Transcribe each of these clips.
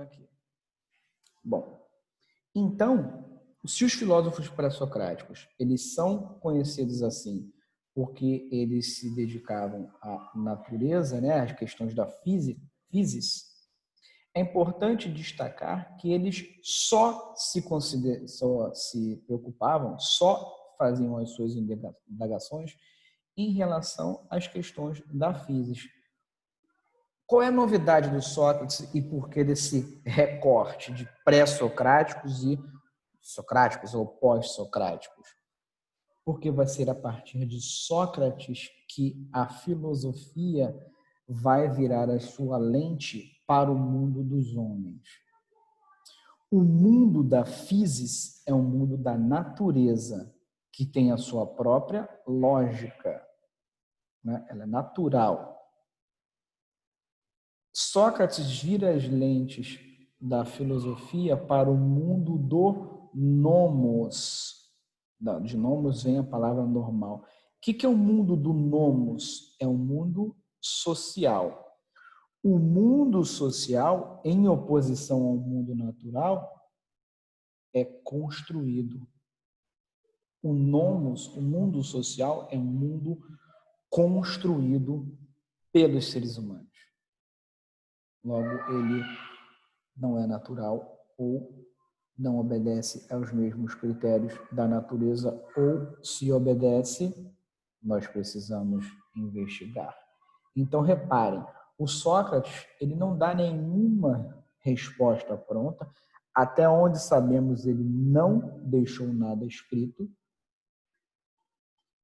aqui. Bom, então, se os filósofos pré-socráticos, eles são conhecidos assim porque eles se dedicavam à natureza, né, às questões da physis, é importante destacar que eles só se preocupavam, só faziam as suas indagações em relação às questões da physis. Qual é a novidade do Sócrates e por que desse recorte de pré-socráticos e socráticos ou pós-socráticos? Porque vai ser a partir de Sócrates que a filosofia vai virar a sua lente para o mundo dos homens. O mundo da physis é um mundo da natureza, que tem a sua própria lógica, né? Ela é natural. Sócrates vira as lentes da filosofia para o mundo do nomos. De nomos vem a palavra normal. O que é o mundo do nomos? É um mundo social. O mundo social, em oposição ao mundo natural, é construído. O nomos, o mundo social, é um mundo construído pelos seres humanos. Logo, ele não é natural ou não obedece aos mesmos critérios da natureza, ou se obedece, nós precisamos investigar. Então, reparem, o Sócrates ele não dá nenhuma resposta pronta, até onde sabemos ele não deixou nada escrito,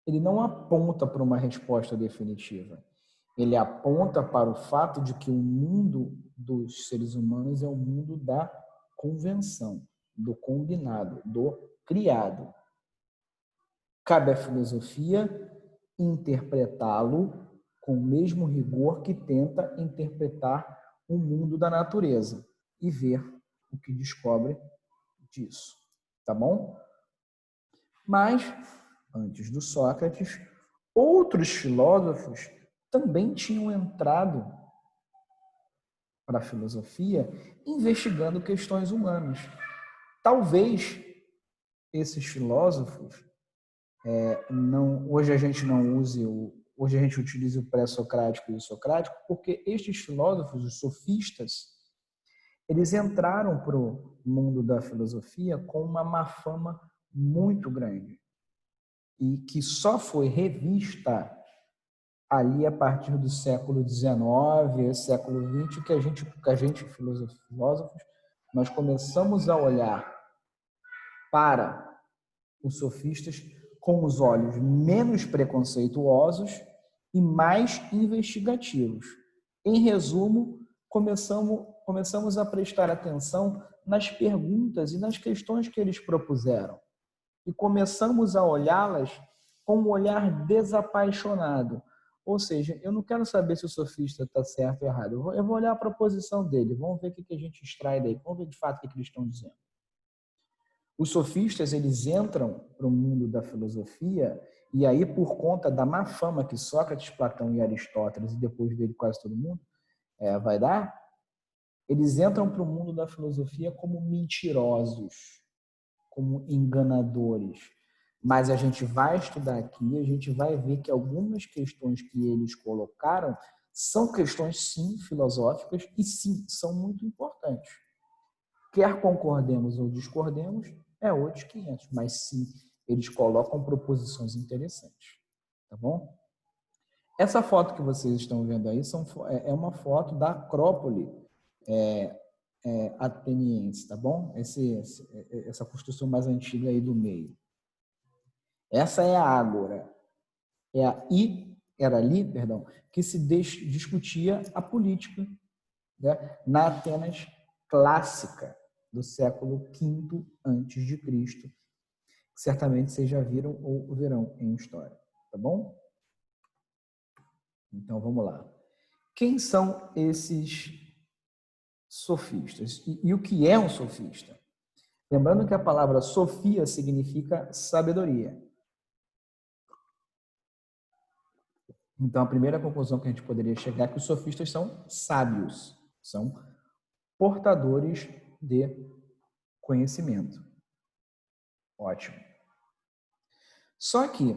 ele não aponta para uma resposta definitiva. Ele aponta para o fato de que o mundo dos seres humanos é o mundo da convenção, do combinado, do criado. Cabe à filosofia interpretá-lo com o mesmo rigor que tenta interpretar o mundo da natureza e ver o que descobre disso. Tá bom? Mas, antes do Sócrates, outros filósofos também tinham entrado para a filosofia investigando questões humanas. Talvez esses filósofos hoje a gente não use hoje a gente utiliza o pré-socrático e o socrático porque estes filósofos, os sofistas, eles entraram para o mundo da filosofia com uma má fama muito grande e que só foi revista ali a partir do século XIX, século XX, que a gente filósofos, nós começamos a olhar para os sofistas com os olhos menos preconceituosos e mais investigativos. Em resumo, começamos a prestar atenção nas perguntas e nas questões que eles propuseram. E começamos a olhá-las com um olhar desapaixonado. Ou seja, eu não quero saber se o sofista está certo ou errado. Eu vou olhar a proposição dele, vamos ver o que a gente extrai daí, vamos ver de fato o que eles estão dizendo. Os sofistas, eles entram para o mundo da filosofia e aí, por conta da má fama que Sócrates, Platão e Aristóteles, e depois dele quase todo mundo, vai dar, eles entram para o mundo da filosofia como mentirosos, como enganadores. Mas a gente vai estudar aqui, a gente vai ver que algumas questões que eles colocaram são questões, sim, filosóficas e, sim, são muito importantes. Quer concordemos ou discordemos, é outros 500, mas, sim, eles colocam proposições interessantes. Tá bom? Essa foto que vocês estão vendo aí é uma foto da Acrópole ateniense, tá bom? Essa construção mais antiga aí do meio. Essa é a Ágora. Era ali, que se discutia a política, né, na Atenas clássica do século V a.C., que certamente vocês já viram ou verão em história, tá bom? Então vamos lá. Quem são esses sofistas? E o que é um sofista? Lembrando que a palavra sofia significa sabedoria. Então, a primeira conclusão que a gente poderia chegar é que os sofistas são sábios, são portadores de conhecimento. Ótimo. Só que,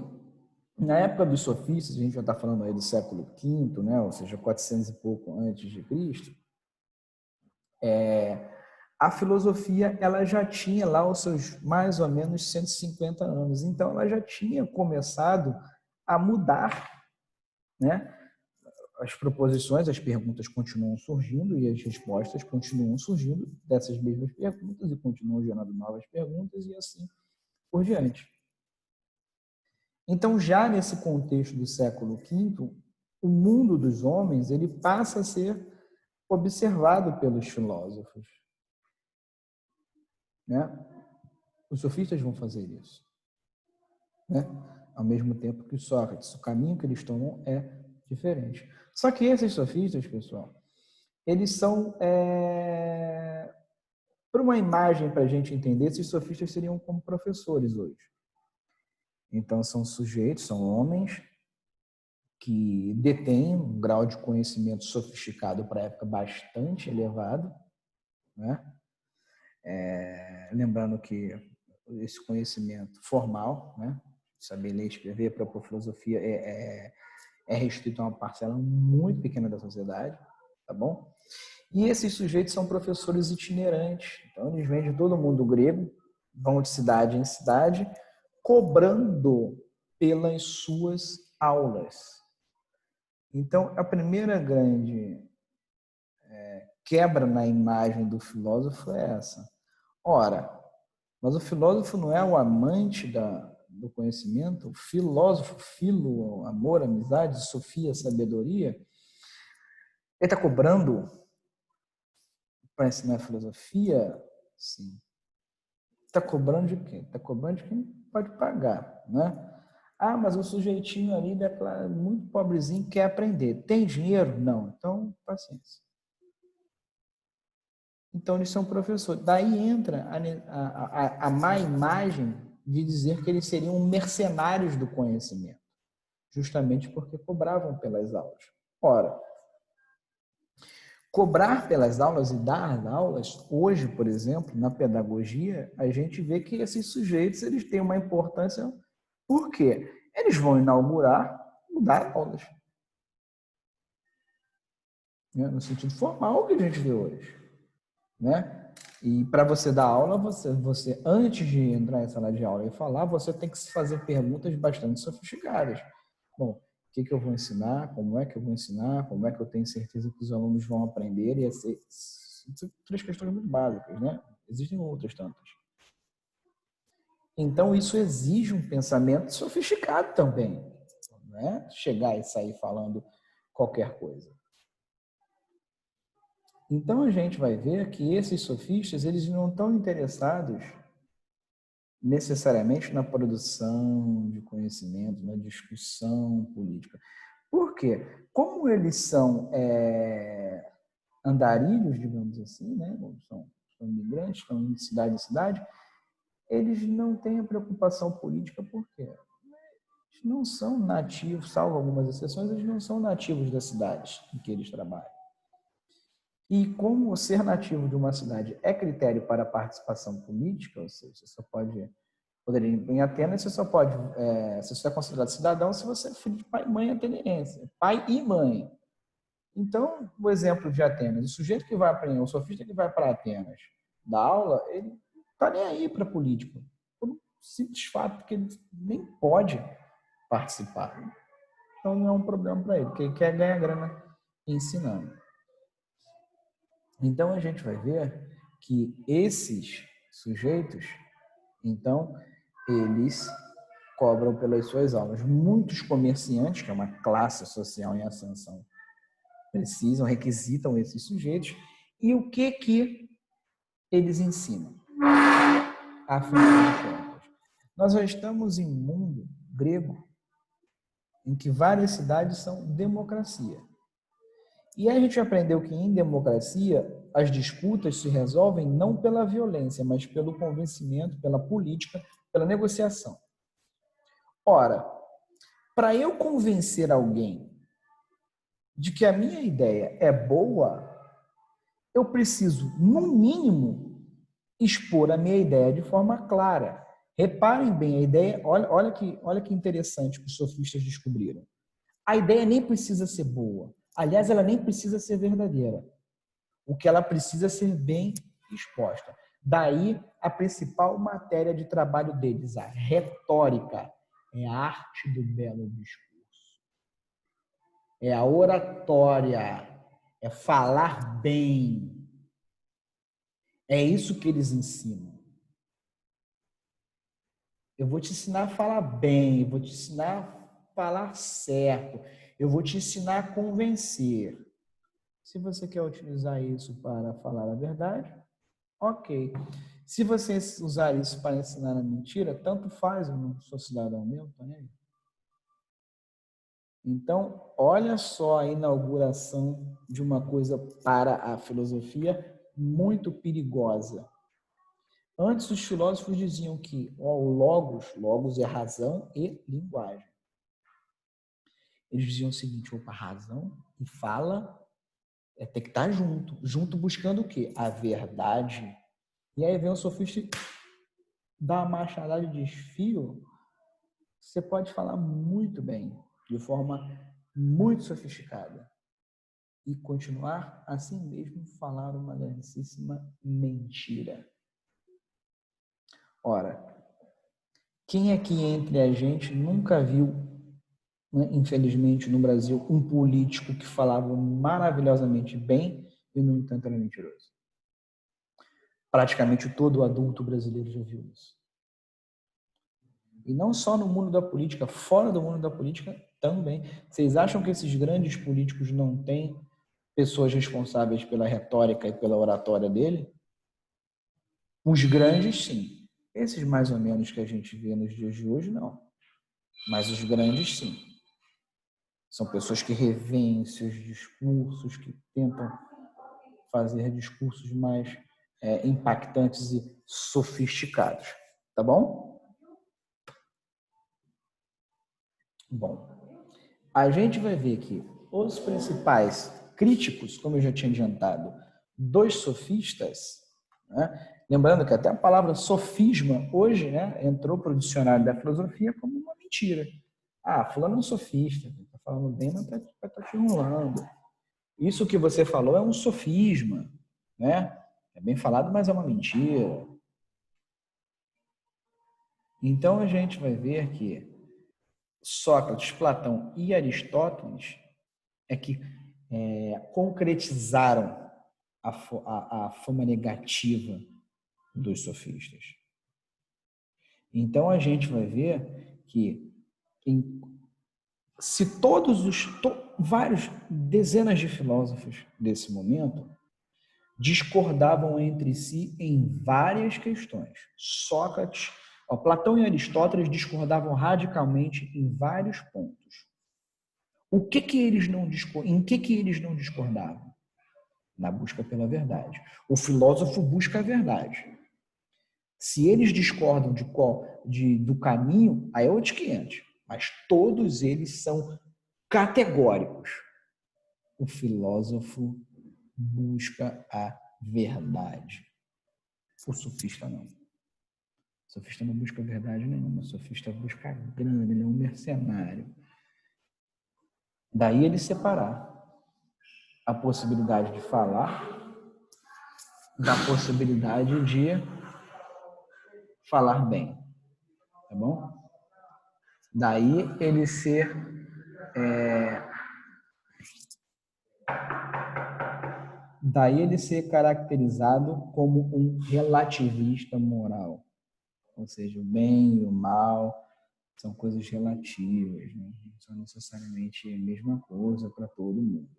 na época dos sofistas, a gente já está falando aí do século V, né? Ou seja, 400 e pouco antes de Cristo, a filosofia ela já tinha lá os seus mais ou menos 150 anos. Então, ela já tinha começado a mudar, né? As proposições, as perguntas continuam surgindo e as respostas continuam surgindo dessas mesmas perguntas e continuam gerando novas perguntas e assim por diante. Então, já nesse contexto do século V, o mundo dos homens ele passa a ser observado pelos filósofos, né? Os sofistas vão fazer isso, né? Ao mesmo tempo que Sócrates, o caminho que eles tomam é diferente. Só que esses sofistas, pessoal, eles são, por uma imagem para a gente entender, esses sofistas seriam como professores hoje. Então, são sujeitos, são homens que detêm um grau de conhecimento sofisticado para a época bastante elevado, né? Lembrando que esse conhecimento formal, né? Saber ler e escrever, a própria filosofia é restrito a uma parcela muito pequena da sociedade, tá bom? E esses sujeitos são professores itinerantes, então eles vêm de todo mundo grego, vão de cidade em cidade, cobrando pelas suas aulas. Então, a primeira grande quebra na imagem do filósofo é essa. Ora, mas o filósofo não é o amante do conhecimento, o filósofo, filo, amor, amizade, sofia, sabedoria, ele está cobrando para ensinar filosofia? Sim. Está cobrando de quem? Está cobrando de quem pode pagar, né? Ah, mas o sujeitinho ali, muito pobrezinho, quer aprender. Tem dinheiro? Não. Então, paciência. Então, eles são professores. Daí entra a má imagem de dizer que eles seriam mercenários do conhecimento, justamente porque cobravam pelas aulas. Ora, cobrar pelas aulas e dar aulas, hoje, por exemplo, na pedagogia, a gente vê que esses sujeitos eles têm uma importância. Por quê? Eles vão inaugurar o dar aulas. Né? No sentido formal que a gente vê hoje. Né? E para você dar aula, você antes de entrar em sala de aula e falar, você tem que se fazer perguntas bastante sofisticadas. Bom, o que eu vou ensinar? Como é que eu vou ensinar? Como é que eu tenho certeza que os alunos vão aprender? E são três questões muito básicas, né? Existem outras tantas. Então, isso exige um pensamento sofisticado também. Não é chegar e sair falando qualquer coisa. Então, a gente vai ver que esses sofistas eles não estão interessados necessariamente na produção de conhecimento, na discussão política. Por quê? Como eles são andarilhos, digamos assim, né? São imigrantes, estão indo de cidade em cidade, eles não têm a preocupação política, por quê? Eles não são nativos, salvo algumas exceções, eles não são nativos das cidades em que eles trabalham. E como ser nativo de uma cidade é critério para a participação política, ou seja, você só pode em Atenas, você só pode, você só é considerado cidadão se você é filho de pai e mãe ateniense, pai e mãe. Então, o exemplo de Atenas, o sujeito que vai para o sofista que vai para Atenas dar aula, ele não está nem aí para a política, por um simples fato que ele nem pode participar. Então, não é um problema para ele, porque ele quer ganhar grana ensinando. Então, a gente vai ver que esses sujeitos, então, eles cobram pelas suas aulas. Muitos comerciantes, que é uma classe social em ascensão, requisitam esses sujeitos. E o que eles ensinam? Afinal de contas, nós já estamos em um mundo grego em que várias cidades são democracia. E a gente aprendeu que em democracia as disputas se resolvem não pela violência, mas pelo convencimento, pela política, pela negociação. Ora, para eu convencer alguém de que a minha ideia é boa, eu preciso, no mínimo, expor a minha ideia de forma clara. Reparem bem, a ideia, olha que interessante que os sofistas descobriram. A ideia nem precisa ser boa. Aliás, ela nem precisa ser verdadeira. O que ela precisa é ser bem exposta. Daí, a principal matéria de trabalho deles, a retórica, é a arte do belo discurso. É a oratória, é falar bem. É isso que eles ensinam. Eu vou te ensinar a falar bem, eu vou te ensinar a falar certo, eu vou te ensinar a convencer. Se você quer utilizar isso para falar a verdade, ok. Se você usar isso para ensinar a mentira, tanto faz, eu não sou cidadão meu, tá nem aí. Então, olha só a inauguração de uma coisa para a filosofia muito perigosa. Antes, os filósofos diziam que o logos é razão e linguagem. Eles diziam o seguinte, opa, razão e fala tem que estar junto. Junto buscando o quê? A verdade. E aí vem o sofista e dá uma machadada de desfio. Você pode falar muito bem, de forma muito sofisticada. E continuar assim mesmo falar uma grandíssima mentira. Ora, quem aqui entre a gente nunca viu, né, infelizmente no Brasil, um político que falava maravilhosamente bem e, no entanto, era mentiroso? Praticamente todo adulto brasileiro já viu isso. E não só no mundo da política, fora do mundo da política também. Vocês acham que esses grandes políticos não têm pessoas responsáveis pela retórica e pela oratória dele? Os grandes, sim. Esses mais ou menos que a gente vê nos dias de hoje, não. Mas os grandes, sim. São pessoas que revêem seus discursos, que tentam fazer discursos mais impactantes e sofisticados. Tá bom? Bom, a gente vai ver que os principais críticos, como eu já tinha adiantado, dos sofistas, né? Lembrando que até a palavra sofisma hoje, né, entrou para o dicionário da filosofia como uma mentira. Ah, fulano é um sofista, está falando bem, mas está te enrolando. Isso que você falou é um sofisma, né? É bem falado, mas é uma mentira. Então a gente vai ver que Sócrates, Platão e Aristóteles é que concretizaram a fama negativa dos sofistas. Então a gente vai ver que se vários dezenas de filósofos desse momento discordavam entre si em várias questões. Sócrates, Platão e Aristóteles discordavam radicalmente em vários pontos. Em que eles não discordavam? Na busca pela verdade. O filósofo busca a verdade. Se eles discordam do caminho, aí é outros 500. Mas todos eles são categóricos. O filósofo busca a verdade. O sofista não. O sofista não busca a verdade nenhuma. O sofista busca a grana, ele é um mercenário. Daí ele separar a possibilidade de falar da possibilidade de falar bem. Tá bom? Daí ele ser caracterizado como um relativista moral. Ou seja, o bem e o mal são coisas relativas, né? Não são necessariamente a mesma coisa para todo mundo.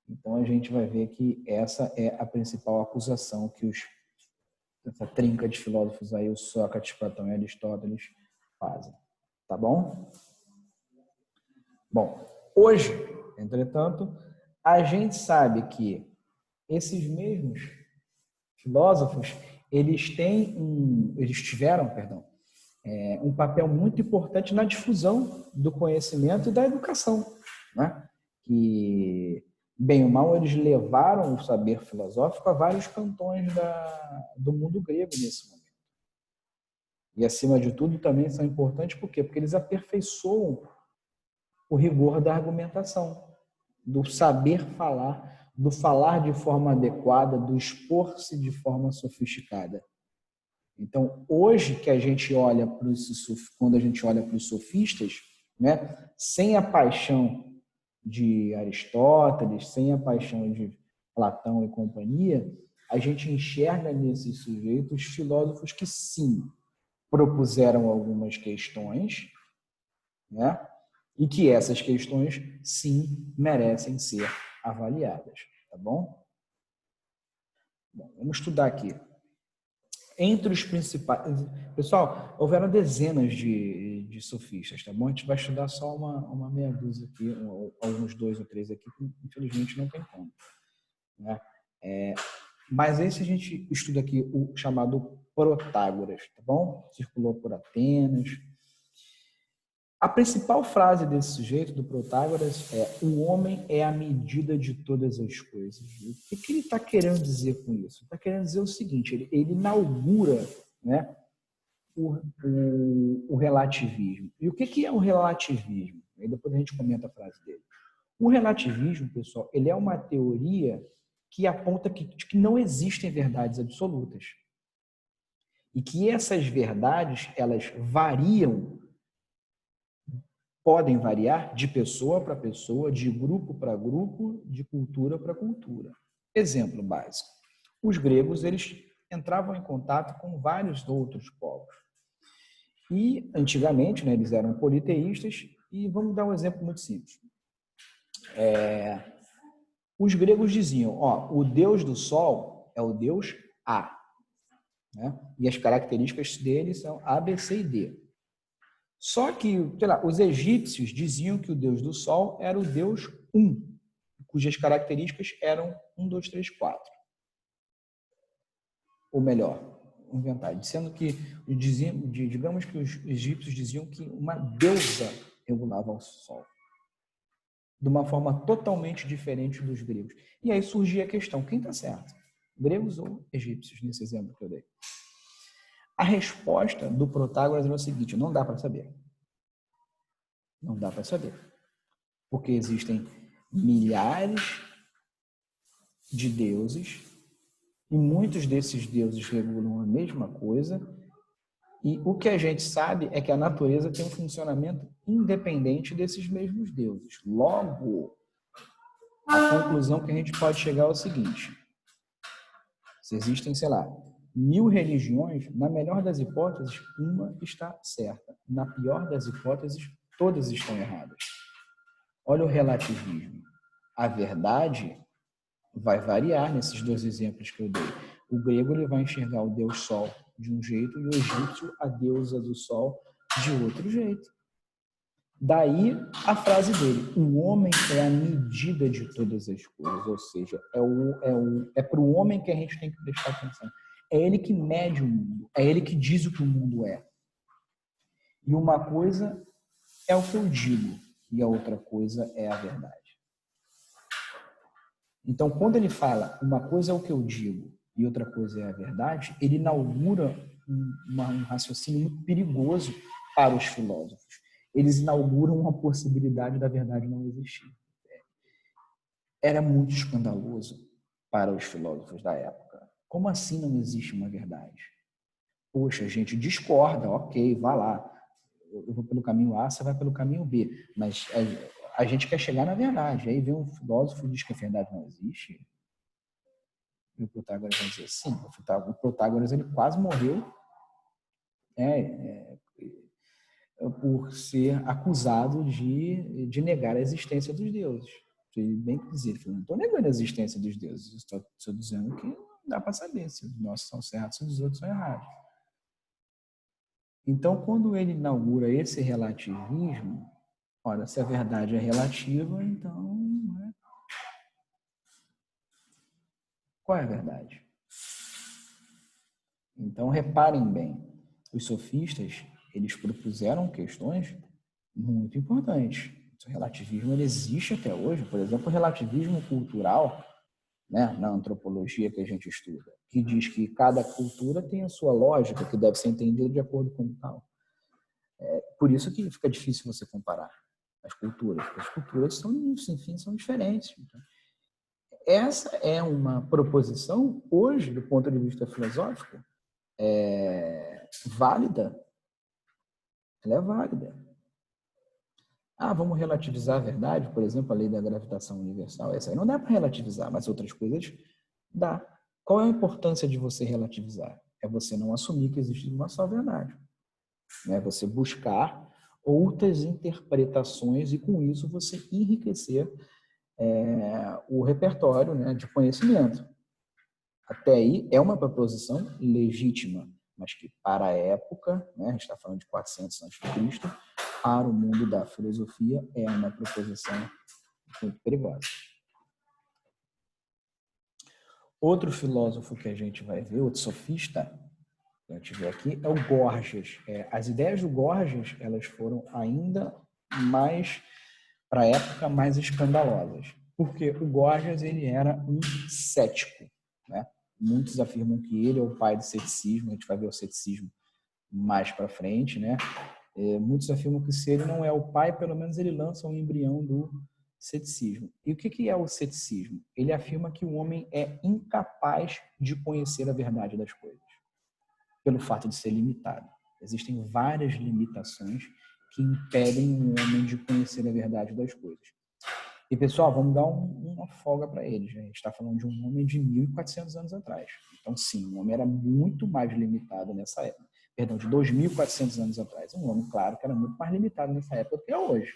Então a gente vai ver que essa é a principal acusação que essa trinca de filósofos aí, o Sócrates, Platão e Aristóteles, fazem. Tá bom? Bom, hoje, entretanto, a gente sabe que esses mesmos filósofos, eles tiveram, um papel muito importante na difusão do conhecimento e da educação, né? Que bem ou mal, eles levaram o saber filosófico a vários cantões do mundo grego nesse momento. E, acima de tudo, também são importantes por quê? Porque eles aperfeiçoam o rigor da argumentação, do saber falar, do falar de forma adequada, do expor-se de forma sofisticada. Então, hoje que a gente olha quando a gente olha para os sofistas, né, sem a paixão de Aristóteles, sem a paixão de Platão e companhia, a gente enxerga nesses sujeitos filósofos que sim, propuseram algumas questões, né, e que essas questões sim merecem ser avaliadas, tá bom? Bom, vamos estudar aqui. Entre os principais... Pessoal, houveram dezenas de sofistas, tá bom? A gente vai estudar só uma meia dúzia aqui, alguns 2 ou 3 aqui, que infelizmente não tem como, né? Mas esse a gente estuda aqui o chamado Protágoras, tá bom? Circulou por Atenas. A principal frase desse sujeito, do Protágoras, é: o homem é a medida de todas as coisas. O que ele está querendo dizer com isso? Está querendo dizer o seguinte: ele inaugura, né, o relativismo. E o que é o relativismo? Aí depois a gente comenta a frase dele. O relativismo, pessoal, ele é uma teoria que aponta que não existem verdades absolutas. E que essas verdades, elas podem variar de pessoa para pessoa, de grupo para grupo, de cultura para cultura. Exemplo básico. Os gregos, eles entravam em contato com vários outros povos. E, antigamente, né, eles eram politeístas, e vamos dar um exemplo muito simples. Os gregos diziam, o deus do sol é o deus A, né? E as características dele são A, B, C e D. Só que, sei lá, os egípcios diziam que o deus do sol era o deus 1, cujas características eram 1, 2, 3, 4. Ou melhor, inventar, dizendo que, digamos que os egípcios diziam que uma deusa regulava o sol, de uma forma totalmente diferente dos gregos. E aí surgia a questão, quem está certo? Gregos ou egípcios, nesse exemplo que eu dei? A resposta do Protágoras era o seguinte: não dá para saber. Não dá para saber. Porque existem milhares de deuses e muitos desses deuses regulam a mesma coisa, e o que a gente sabe é que a natureza tem um funcionamento independente desses mesmos deuses. Logo, a conclusão que a gente pode chegar é o seguinte: se existem, sei lá, 1000 religiões, na melhor das hipóteses, uma está certa. Na pior das hipóteses, todas estão erradas. Olha o relativismo. A verdade vai variar nesses 2 exemplos que eu dei. O grego, ele vai enxergar o deus sol de um jeito e o egípcio a deusa do sol de outro jeito. Daí a frase dele: o homem é a medida de todas as coisas, ou seja, é para o homem que a gente tem que prestar atenção. É ele que mede o mundo, é ele que diz o que o mundo é. E uma coisa é o que eu digo, e a outra coisa é a verdade. Então, quando ele fala uma coisa é o que eu digo e outra coisa é a verdade, ele inaugura um raciocínio muito perigoso para os filósofos. Eles inauguram uma possibilidade da verdade não existir. Era muito escandaloso para os filósofos da época. Como assim não existe uma verdade? Poxa, a gente discorda, ok, vá lá. Eu vou pelo caminho A, você vai pelo caminho B. Mas a gente quer chegar na verdade. Aí vem um filósofo e diz que a verdade não existe. E o Protágoras vai dizer, sim, o Protágoras, ele quase morreu por ser acusado de negar a existência dos deuses. Ele bem que dizer, ele não estou negando a existência dos deuses, estou dizendo que não dá para saber se os nossos são certos e os outros são errados. Então, quando ele inaugura esse relativismo, olha, se a verdade é relativa, então, né? Qual é a verdade? Então, reparem bem, os sofistas, eles propuseram questões muito importantes. O relativismo ele existe até hoje. Por exemplo, o relativismo cultural, né, na antropologia que a gente estuda, que diz que cada cultura tem a sua lógica, que deve ser entendida de acordo com tal. Por isso que fica difícil você comparar as culturas, porque as culturas são, enfim, são diferentes. Então, essa é uma proposição, hoje, do ponto de vista filosófico, válida. Ela é válida. Vamos relativizar a verdade, por exemplo, a lei da gravitação universal. Essa aí não dá para relativizar, mas outras coisas dá. Qual é a importância de você relativizar? É você não assumir que existe uma só verdade. É você buscar outras interpretações e, com isso, você enriquecer o repertório, né, de conhecimento. Até aí é uma proposição legítima, mas que para a época, né, a gente está falando de 400 a.C., para o mundo da filosofia é uma proposição muito perigosa. Outro filósofo que a gente vai ver, outro sofista, que a gente vê aqui, é o Gorgias. As ideias do Gorgias, elas foram ainda mais, para a época, mais escandalosas. Porque o Gorgias, ele era um cético, né? Muitos afirmam que ele é o pai do ceticismo, a gente vai ver o ceticismo mais para frente, né? Muitos afirmam que se ele não é o pai, pelo menos ele lança um embrião do ceticismo. E o que é o ceticismo? Ele afirma que o homem é incapaz de conhecer a verdade das coisas, pelo fato de ser limitado. Existem várias limitações que impedem o homem de conhecer a verdade das coisas. E, pessoal, vamos dar uma folga para eles. A gente está falando de um homem de 1.400 anos atrás. Então, sim, o homem era muito mais limitado nessa época. Perdão, de 2.400 anos atrás. Um homem, claro, que era muito mais limitado nessa época do que é hoje.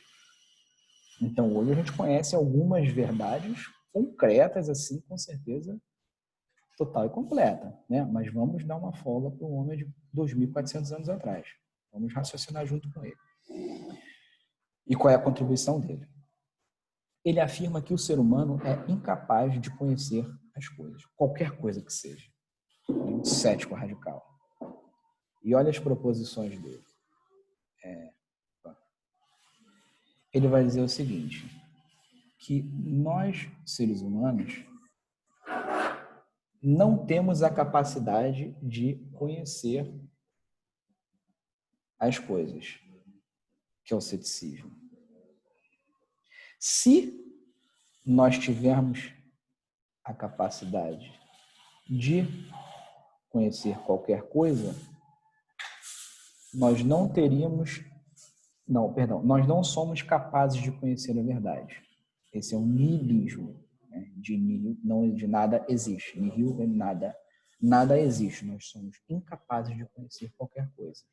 Então, hoje a gente conhece algumas verdades concretas, assim, com certeza total e completa, né? Mas vamos dar uma folga para um homem de 2.400 anos atrás. Vamos raciocinar junto com ele. E qual é a contribuição dele? Ele afirma que o ser humano é incapaz de conhecer as coisas, qualquer coisa que seja. É um cético radical. E olha as proposições dele. Ele vai dizer o seguinte, que nós, seres humanos, não temos a capacidade de conhecer as coisas, que é o ceticismo. Se nós tivermos a capacidade de conhecer qualquer coisa, nós não teríamos... Não, perdão. Nós não somos capazes de conhecer a verdade. Esse é um niilismo. Né? De nihil, não de nada existe. Nihil é nada. Nada existe. Nós somos incapazes de conhecer qualquer coisa.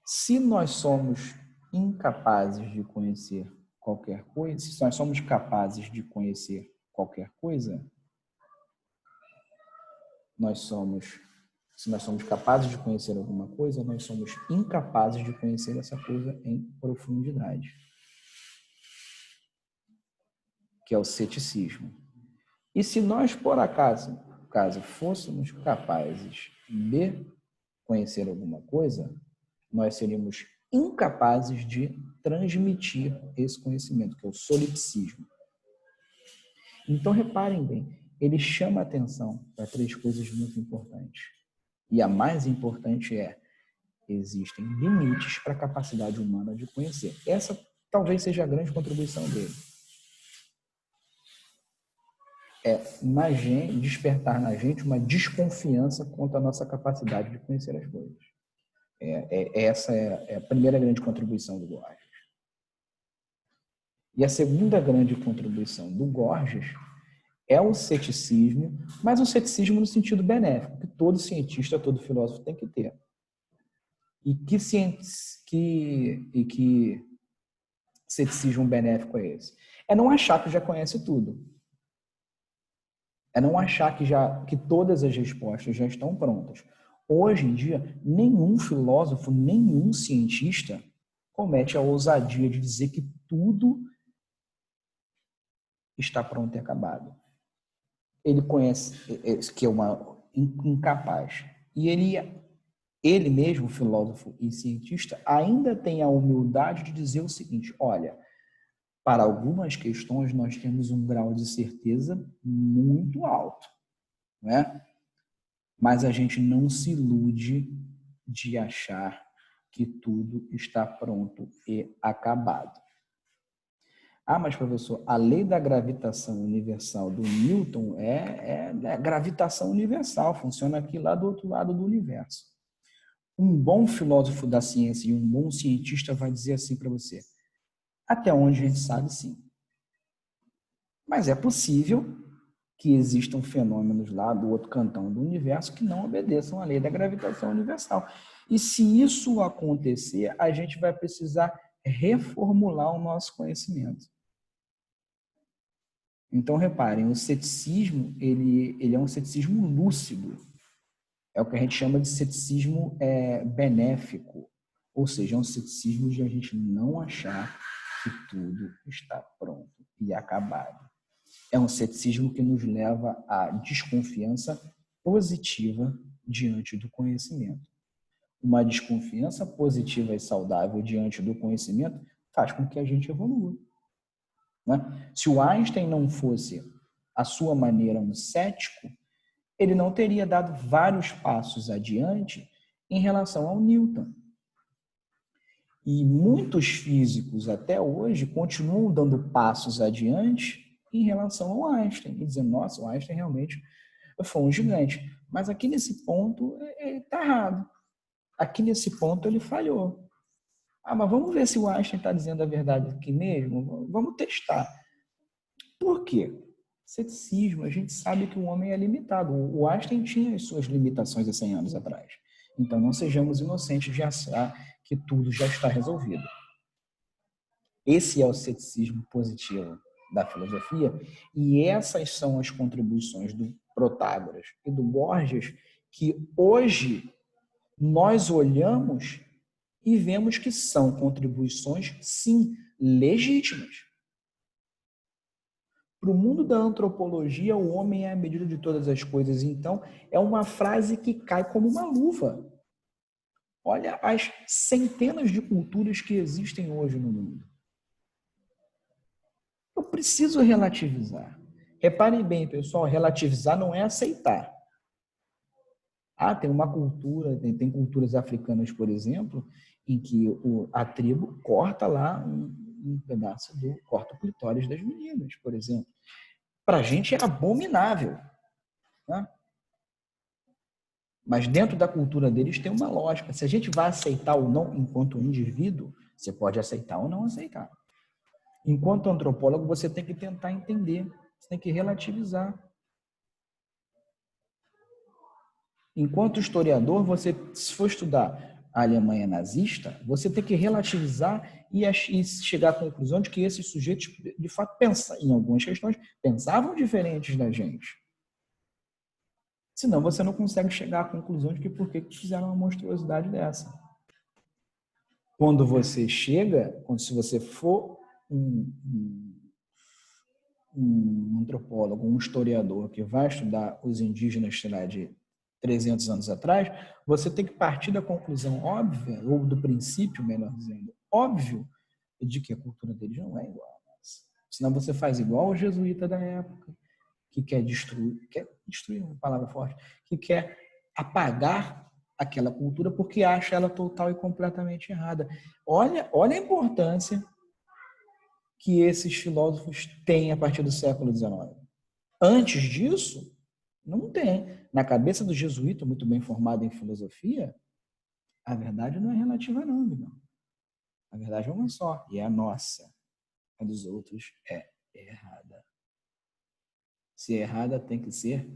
Se nós somos incapazes de conhecer qualquer coisa, se nós somos capazes de conhecer qualquer coisa, se nós somos capazes de conhecer alguma coisa, nós somos incapazes de conhecer essa coisa em profundidade, que é o ceticismo. E se nós, por acaso fôssemos capazes de conhecer alguma coisa, nós seríamos incapazes de transmitir esse conhecimento, que é o solipsismo. Então, reparem bem, ele chama a atenção para três coisas muito importantes. E a mais importante é: existem limites para a capacidade humana de conhecer. Essa talvez seja a grande contribuição dele. Despertar na gente uma desconfiança quanto à nossa capacidade de conhecer as coisas. Essa é a primeira grande contribuição do Gorgias. E a segunda grande contribuição do Gorgias é o ceticismo, mas o ceticismo no sentido benéfico, que todo cientista, todo filósofo tem que ter. E que ceticismo benéfico é esse? É não achar que já conhece tudo. É não achar que todas as respostas já estão prontas. Hoje em dia, nenhum filósofo, nenhum cientista comete a ousadia de dizer que tudo está pronto e acabado. Ele conhece que é uma incapaz. E ele mesmo, filósofo e cientista, ainda tem a humildade de dizer o seguinte: olha, para algumas questões nós temos um grau de certeza muito alto, não é? Mas a gente não se ilude de achar que tudo está pronto e acabado. Ah, mas professor, a lei da gravitação universal do Newton é gravitação universal, funciona aqui lá do outro lado do universo. Um bom filósofo da ciência e um bom cientista vai dizer assim para você: até onde a gente sabe, sim. Mas é possível que existam fenômenos lá do outro cantão do universo que não obedeçam à lei da gravitação universal. E se isso acontecer, a gente vai precisar reformular o nosso conhecimento. Então, reparem, o ceticismo, ele é um ceticismo lúcido. É o que a gente chama de ceticismo benéfico. Ou seja, é um ceticismo de a gente não achar que tudo está pronto e acabado. É um ceticismo que nos leva à desconfiança positiva diante do conhecimento. Uma desconfiança positiva e saudável diante do conhecimento faz com que a gente evolua. Né? Se o Einstein não fosse, à sua maneira, um cético, ele não teria dado vários passos adiante em relação ao Newton. E muitos físicos, até hoje, continuam dando passos adiante em relação ao Einstein, e dizendo, nossa, o Einstein realmente foi um gigante. Mas aqui nesse ponto, ele está errado. Aqui nesse ponto, ele falhou. Ah, mas vamos ver se o Einstein está dizendo a verdade aqui mesmo? Vamos testar. Por quê? Ceticismo, a gente sabe que o homem é limitado. O Einstein tinha as suas limitações há 100 anos atrás. Então, não sejamos inocentes de achar que tudo já está resolvido. Esse é o ceticismo positivo da filosofia, e essas são as contribuições do Protágoras e do Borges que hoje nós olhamos e vemos que são contribuições, sim, legítimas. Para o mundo da antropologia, o homem é a medida de todas as coisas. Então, é uma frase que cai como uma luva. Olha as centenas de culturas que existem hoje no mundo. Eu preciso relativizar. Reparem bem, pessoal, relativizar não é aceitar. Ah, tem uma cultura, tem culturas africanas, por exemplo, em que a tribo corta lá um pedaço corta o clitóris das meninas, por exemplo. Para a gente é abominável. Né? Mas dentro da cultura deles tem uma lógica. Se a gente vai aceitar ou não enquanto indivíduo, você pode aceitar ou não aceitar. Enquanto antropólogo, você tem que tentar entender, você tem que relativizar. Enquanto historiador, você, se for estudar a Alemanha nazista, você tem que relativizar e chegar à conclusão de que esses sujeitos, de fato, em algumas questões, pensavam diferentes da gente. Senão você não consegue chegar à conclusão de que por que fizeram uma monstruosidade dessa. Quando você chega, se você for um antropólogo, um historiador que vai estudar os indígenas, sei lá, de 300 anos atrás, você tem que partir da conclusão óbvia, ou do princípio, melhor dizendo, óbvio, de que a cultura deles não é igual a nossa. Senão você faz igual o jesuíta da época, que quer destruir é uma palavra forte, que quer apagar aquela cultura porque acha ela total e completamente errada. Olha a importância que esses filósofos têm a partir do século XIX. Antes disso, não tem. Na cabeça do jesuíta, muito bem formado em filosofia, a verdade não é relativa não, amigão. A verdade é uma só, e é a nossa. A dos outros é errada. Se é errada, tem que ser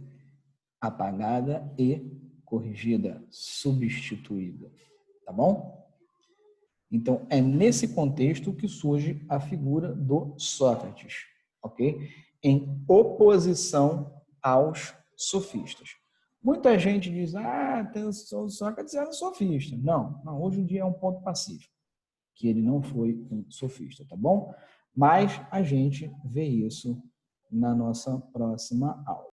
apagada e corrigida, substituída. Tá bom? Então, é nesse contexto que surge a figura do Sócrates, ok? Em oposição aos sofistas. Muita gente diz, o Sócrates era sofista. Não, hoje em dia é um ponto pacífico, que ele não foi um sofista, tá bom? Mas a gente vê isso na nossa próxima aula.